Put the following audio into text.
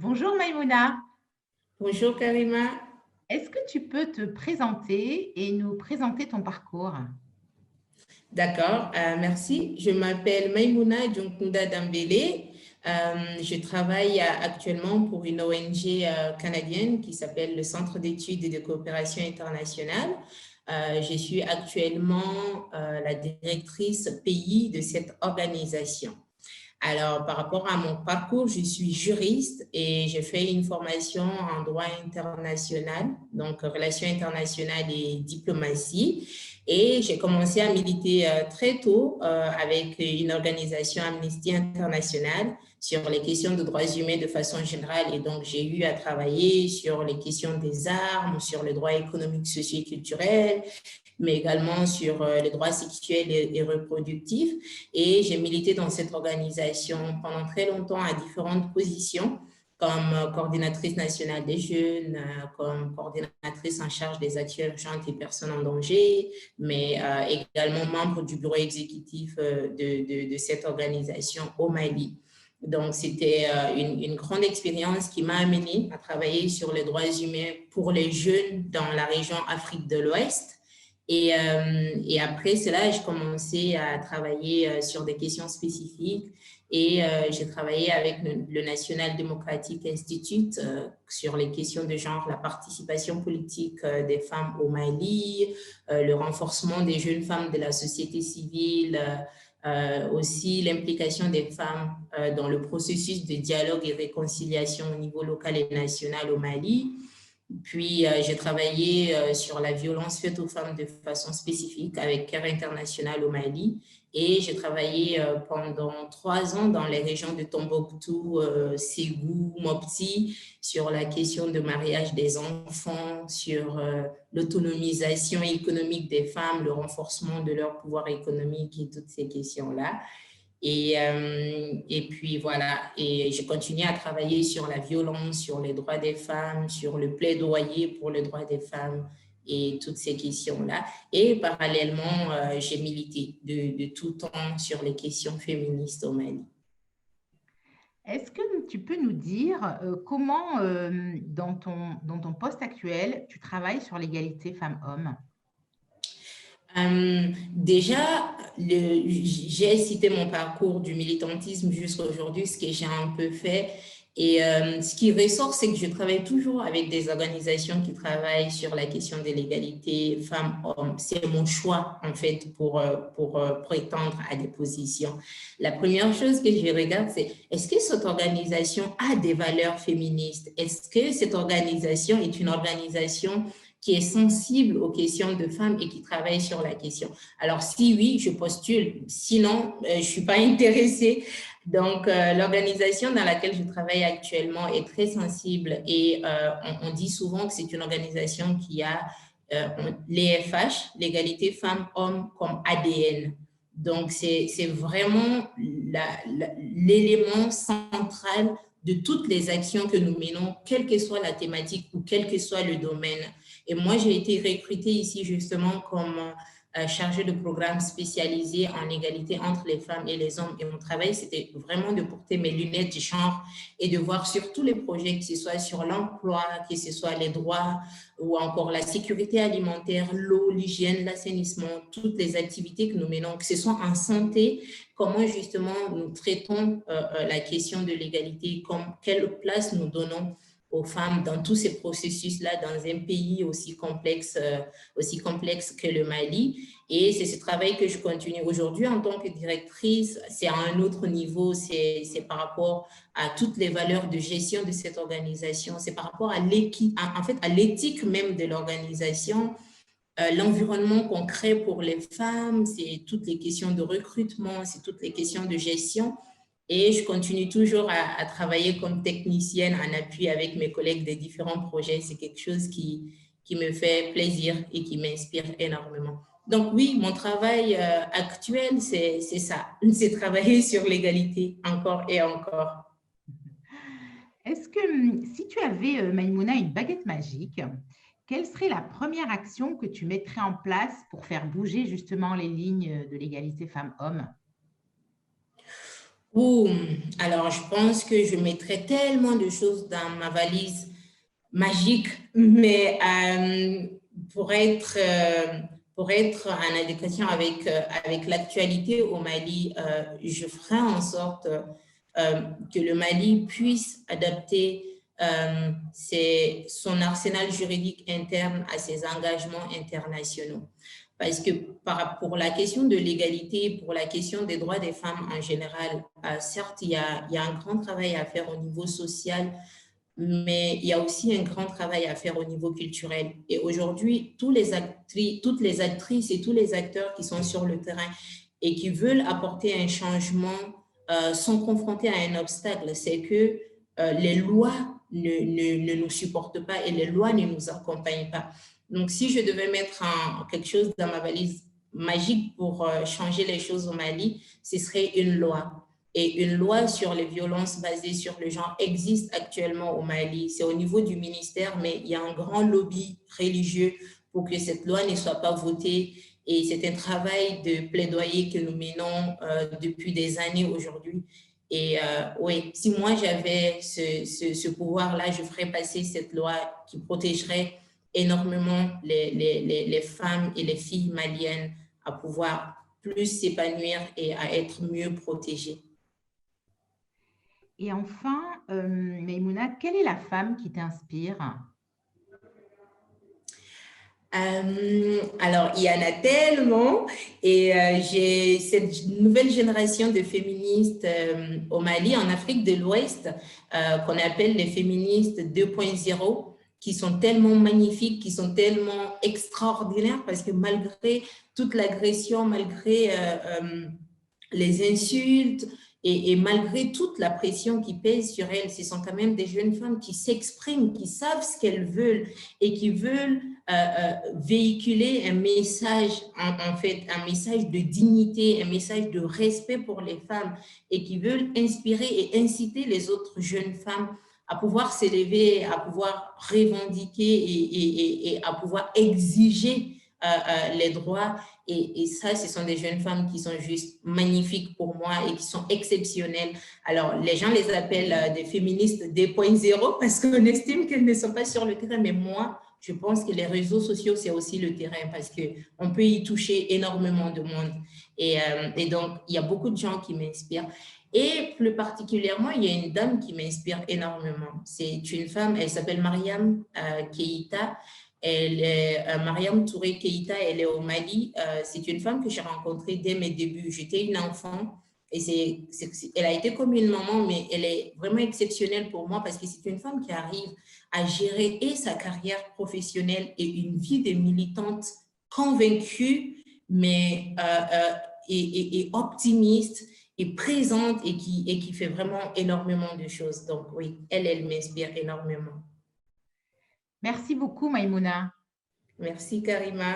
Bonjour Maïmouna, Bonjour Karima. est-ce que tu peux te présenter et nous présenter ton parcours? D'accord, merci. Je m'appelle Maïmouna Djonkunda Dambélé. Je travaille actuellement pour une ONG canadienne qui s'appelle le Centre d'études et de coopération internationale. Je suis actuellement la directrice pays de cette organisation. Alors, par rapport à mon parcours, je suis juriste et j'ai fait une formation en droit international, donc relations internationales et diplomatie. Et j'ai commencé à militer très tôt avec une organisation Amnesty International sur les questions de droits humains de façon générale. Et donc, j'ai eu à travailler sur les questions des armes, sur les droits économiques, sociaux et culturels, mais également sur les droits sexuels et reproductifs. Et j'ai milité dans cette organisation pendant très longtemps à différentes positions, comme coordinatrice nationale des jeunes, comme coordinatrice en charge des actions urgentes et personnes en danger, mais également membre du bureau exécutif de cette organisation au Mali. Donc, c'était une grande expérience qui m'a amenée à travailler sur les droits humains pour les jeunes dans la région Afrique de l'Ouest. Et après cela, j'ai commencé à travailler sur des questions spécifiques et j'ai travaillé avec le National Democratic Institute sur les questions de genre, la participation politique des femmes au Mali, le renforcement des jeunes femmes de la société civile, aussi l'implication des femmes dans le processus de dialogue et réconciliation au niveau local et national au Mali. Puis, j'ai travaillé sur la violence faite aux femmes de façon spécifique avec CARE International au Mali. Et j'ai travaillé pendant 3 ans dans les régions de Tombouctou, Ségou, Mopti, sur la question de mariage des enfants, sur l'autonomisation économique des femmes, le renforcement de leur pouvoir économique et toutes ces questions-là. Et puis voilà, et j'ai continué à travailler sur la violence, sur les droits des femmes, sur le plaidoyer pour les droits des femmes et toutes ces questions-là. Et parallèlement, j'ai milité de tout temps sur les questions féministes au Mali. Est-ce que tu peux nous dire comment, dans ton poste actuel, tu travailles sur l'égalité femmes-hommes? Déjà, j'ai cité mon parcours du militantisme jusqu'à aujourd'hui, ce que j'ai un peu fait. Et ce qui ressort, c'est que je travaille toujours avec des organisations qui travaillent sur la question de l'égalité femmes-hommes. C'est mon choix, en fait, pour prétendre à des positions. La première chose que je regarde, c'est est-ce que cette organisation a des valeurs féministes? Est-ce que cette organisation est une organisation qui est sensible aux questions de femmes et qui travaille sur la question. Alors, si oui, je postule. Sinon, je ne suis pas intéressée. Donc, l'organisation dans laquelle je travaille actuellement est très sensible et on dit souvent que c'est une organisation qui a l'EFH, l'égalité femmes-hommes, comme ADN. Donc, c'est vraiment l'élément central de toutes les actions que nous menons, quelle que soit la thématique ou quel que soit le domaine. Et moi, j'ai été recrutée ici justement comme chargée de programme spécialisé en égalité entre les femmes et les hommes. Et mon travail, c'était vraiment de porter mes lunettes de genre et de voir sur tous les projets, que ce soit sur l'emploi, que ce soit les droits ou encore la sécurité alimentaire, l'eau, l'hygiène, l'assainissement, toutes les activités que nous menons, que ce soit en santé, comment justement nous traitons la question de l'égalité, quelle place nous donnons aux femmes dans tous ces processus-là, dans un pays aussi complexe que le Mali. Et c'est ce travail que je continue aujourd'hui en tant que directrice. C'est à un autre niveau, c'est par rapport à toutes les valeurs de gestion de cette organisation, c'est par rapport à l'équipe, en fait, à l'éthique même de l'organisation, l'environnement qu'on crée pour les femmes, c'est toutes les questions de recrutement, c'est toutes les questions de gestion. Et je continue toujours à travailler comme technicienne en appui avec mes collègues des différents projets. C'est quelque chose qui me fait plaisir et qui m'inspire énormément. Donc oui, mon travail actuel, c'est ça. C'est travailler sur l'égalité encore et encore. Est-ce que si tu avais, Maïmouna, une baguette magique, quelle serait la première action que tu mettrais en place pour faire bouger justement les lignes de l'égalité femmes-hommes? Ouh, alors, je pense que je mettrais tellement de choses dans ma valise magique, mais pour être, euh, pour être en adéquation avec l'actualité au Mali, je ferai en sorte que le Mali puisse adapter son arsenal juridique interne à ses engagements internationaux. Parce que pour la question de l'égalité, pour la question des droits des femmes en général, certes, il y a un grand travail à faire au niveau social, mais il y a aussi un grand travail à faire au niveau culturel. Et aujourd'hui, toutes les actrices et tous les acteurs qui sont sur le terrain et qui veulent apporter un changement sont confrontés à un obstacle, c'est que les lois ne nous supportent pas et les lois ne nous accompagnent pas. Donc, si je devais mettre quelque chose dans ma valise magique pour changer les choses au Mali, ce serait une loi. Et une loi sur les violences basées sur le genre existe actuellement au Mali. C'est au niveau du ministère, mais il y a un grand lobby religieux pour que cette loi ne soit pas votée. Et c'est un travail de plaidoyer que nous menons depuis des années aujourd'hui. Et oui, si moi j'avais ce pouvoir-là, je ferais passer cette loi qui protégerait énormément les femmes et les filles maliennes à pouvoir plus s'épanouir et à être mieux protégées. Et enfin, Maïmouna, quelle est la femme qui t'inspire? Alors, il y en a tellement et j'ai cette nouvelle génération de féministes au Mali, en Afrique de l'Ouest, qu'on appelle les féministes 2.0, qui sont tellement magnifiques, qui sont tellement extraordinaires parce que malgré toute l'agression, malgré les insultes, et malgré toute la pression qui pèse sur elles, ce sont quand même des jeunes femmes qui s'expriment, qui savent ce qu'elles veulent et qui veulent véhiculer un message, en fait, un message de dignité, un message de respect pour les femmes et qui veulent inspirer et inciter les autres jeunes femmes à pouvoir s'élever, à pouvoir revendiquer et à pouvoir exiger les droits. Et ça, ce sont des jeunes femmes qui sont juste magnifiques pour moi et qui sont exceptionnelles. Alors, les gens les appellent des féministes 2.0 parce qu'on estime qu'elles ne sont pas sur le terrain. Mais moi, je pense que les réseaux sociaux, c'est aussi le terrain parce qu'on peut y toucher énormément de monde. Et donc, il y a beaucoup de gens qui m'inspirent. Et plus particulièrement, il y a une dame qui m'inspire énormément. C'est une femme, elle s'appelle Mariam Keïta. Mariam Touré Keïta, elle est au Mali. C'est une femme que j'ai rencontrée dès mes débuts. J'étais une enfant et elle a été comme une maman, mais elle est vraiment exceptionnelle pour moi parce que c'est une femme qui arrive à gérer et sa carrière professionnelle et une vie de militante convaincue, mais et optimiste et présente et qui fait vraiment énormément de choses. Donc oui, elle m'inspire énormément. Merci beaucoup, Maïmouna. Merci Karima.